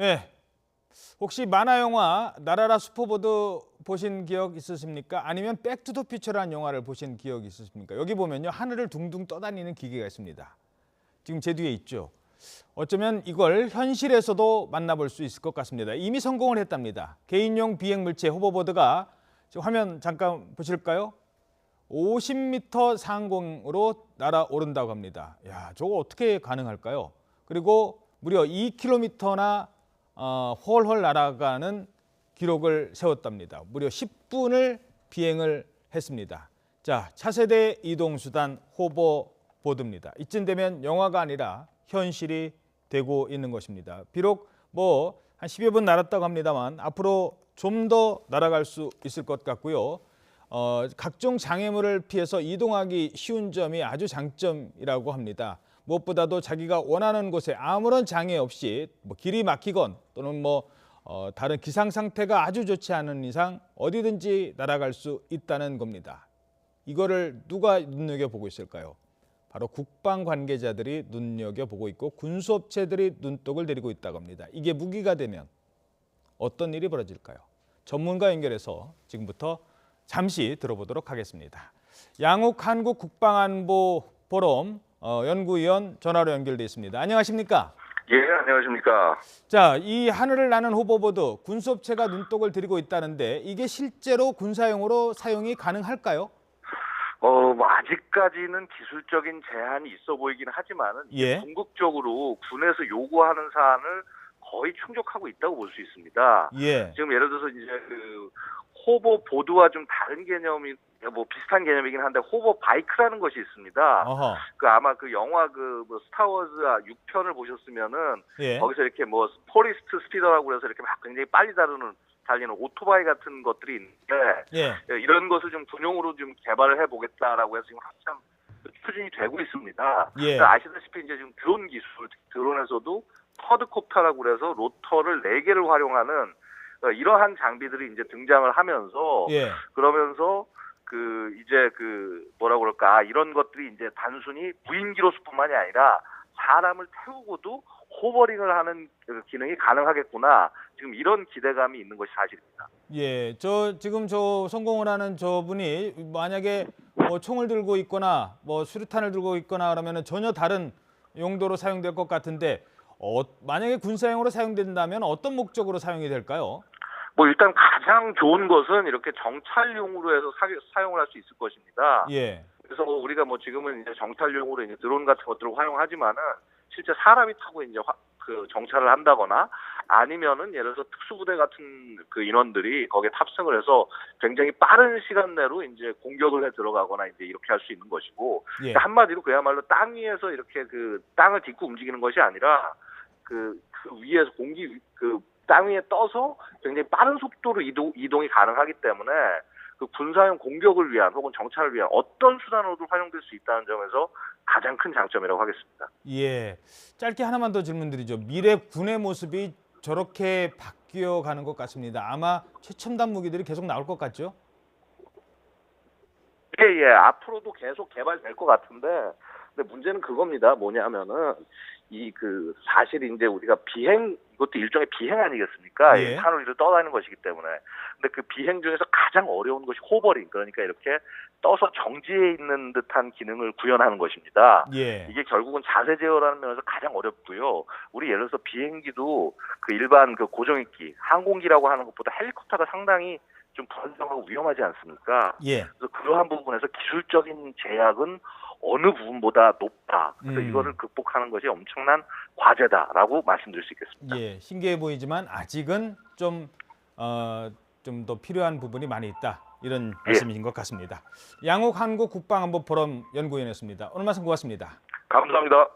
네. 혹시 만화 영화 나라라 슈퍼보드 보신 기억 있으십니까? 아니면 백투더퓨처라는 영화를 보신 기억 있으십니까? 여기 보면요, 하늘을 둥둥 떠다니는 기계가 있습니다. 지금 제 뒤에 있죠. 어쩌면 이걸 현실에서도 만나볼 수 있을 것 같습니다. 이미 성공을 했답니다. 개인용 비행 물체 호버보드가 지금 화면 잠깐 보실까요? 50m 상공으로 날아오른다고 합니다. 야, 저거 어떻게 가능할까요? 그리고 무려 2km나 훨훨 날아가는 기록을 세웠답니다. 무려 10분을 비행을 했습니다. 자, 차세대 이동수단 호버보드입니다. 이쯤 되면 영화가 아니라 현실이 되고 있는 것입니다. 비록 한 10여 분 날았다고 합니다만 앞으로 좀 더 날아갈 수 있을 것 같고요. 각종 장애물을 피해서 이동하기 쉬운 점이 아주 장점이라고 합니다. 무엇보다도 자기가 원하는 곳에 아무런 장애 없이 길이 막히건 또는 다른 기상 상태가 아주 좋지 않은 이상 어디든지 날아갈 수 있다는 겁니다. 이거를 누가 눈여겨보고 있을까요? 바로 국방 관계자들이 눈여겨보고 있고 군수업체들이 눈독을 들이고 있다고 합니다. 이게 무기가 되면 어떤 일이 벌어질까요? 전문가 연결해서 지금부터 잠시 들어보도록 하겠습니다. 양욱 한국국방안보포럼 연구위원 전화로 연결돼 있습니다. 안녕하십니까? 예, 안녕하십니까? 자, 이 하늘을 나는 호버보드 군수업체가 눈독을 들이고 있다는데 이게 실제로 군사용으로 사용이 가능할까요? 아직까지는 기술적인 제한이 있어 보이긴 하지만은 예. 궁극적으로 군에서 요구하는 사안을 거의 충족하고 있다고 볼 수 있습니다. 예. 지금 예를 들어서 이제 호버보드와 좀 다른 개념이 비슷한 개념이긴 한데 호버바이크라는 것이 있습니다. 어허. 아마 영화 스타워즈 6편을 보셨으면은 예. 거기서 이렇게 포리스트 스피더라고 그래서 이렇게 막 굉장히 빨리 달리는 오토바이 같은 것들이 있는데 예. 이런 것을 좀 군용으로 좀 개발을 해보겠다라고 해서 지금 한참 추진이 되고 있습니다. 예. 아시다시피 이제 지금 드론 기술, 드론에서도 쿼드콥터라고 그래서 로터를 4개를 활용하는 이러한 장비들이 이제 등장을 하면서 예. 그러면서 뭐라 그럴까 이런 것들이 이제 단순히 무인기로서뿐만이 아니라 사람을 태우고도 호버링을 하는 기능이 가능하겠구나. 지금 이런 기대감이 있는 것이 사실입니다. 예, 지금 성공을 하는 저분이 만약에 총을 들고 있거나 수류탄을 들고 있거나 그러면은 전혀 다른 용도로 사용될 것 같은데 만약에 군사용으로 사용된다면 어떤 목적으로 사용이 될까요? 일단 가장 좋은 것은 이렇게 정찰용으로 해서 사용을 할 수 있을 것입니다. 예. 그래서 우리가 지금은 이제 정찰용으로 이제 드론 같은 것들을 활용하지만은 실제 사람이 타고 이제 정찰을 한다거나 아니면은 예를 들어서 특수부대 같은 인원들이 거기에 탑승을 해서 굉장히 빠른 시간 내로 이제 공격을 해 들어가거나 이제 이렇게 할 수 있는 것이고 예. 한마디로 그야말로 땅 위에서 이렇게 땅을 딛고 움직이는 것이 아니라 위에서 땅 위에 떠서 굉장히 빠른 속도로 이동이 가능하기 때문에 군사용 공격을 위한 혹은 정찰을 위한 어떤 수단으로도 활용될 수 있다는 점에서 가장 큰 장점이라고 하겠습니다. 예, 짧게 하나만 더 질문드리죠. 미래 군의 모습이 저렇게 바뀌어가는 것 같습니다. 아마 최첨단 무기들이 계속 나올 것 같죠? 예, 앞으로도 계속 개발될 것 같은데, 근데 문제는 그겁니다. 뭐냐면은 사실 이제 우리가 이것도 일종의 비행 아니겠습니까? 예. 하늘 위를 떠다니는 것이기 때문에. 근데 그 비행 중에서 가장 어려운 것이 호버링, 그러니까 이렇게 떠서 정지해 있는 듯한 기능을 구현하는 것입니다. 예. 이게 결국은 자세 제어라는 면에서 가장 어렵고요. 우리 예를 들어서 비행기도 일반 고정익기, 항공기라고 하는 것보다 헬리콥터가 상당히 좀 불안정하고 위험하지 않습니까? 예. 그래서 그러한 부분에서 기술적인 제약은 어느 부분보다 높다. 그래서 이거를 극복하는 것이 엄청난 과제다라고 말씀드릴 수 있겠습니다. 예, 신기해 보이지만 아직은 좀 더 필요한 부분이 많이 있다. 이런 말씀이신 것 같습니다. 양욱 한국국방안보포럼 연구위원이었습니다. 오늘 말씀 고맙습니다. 감사합니다.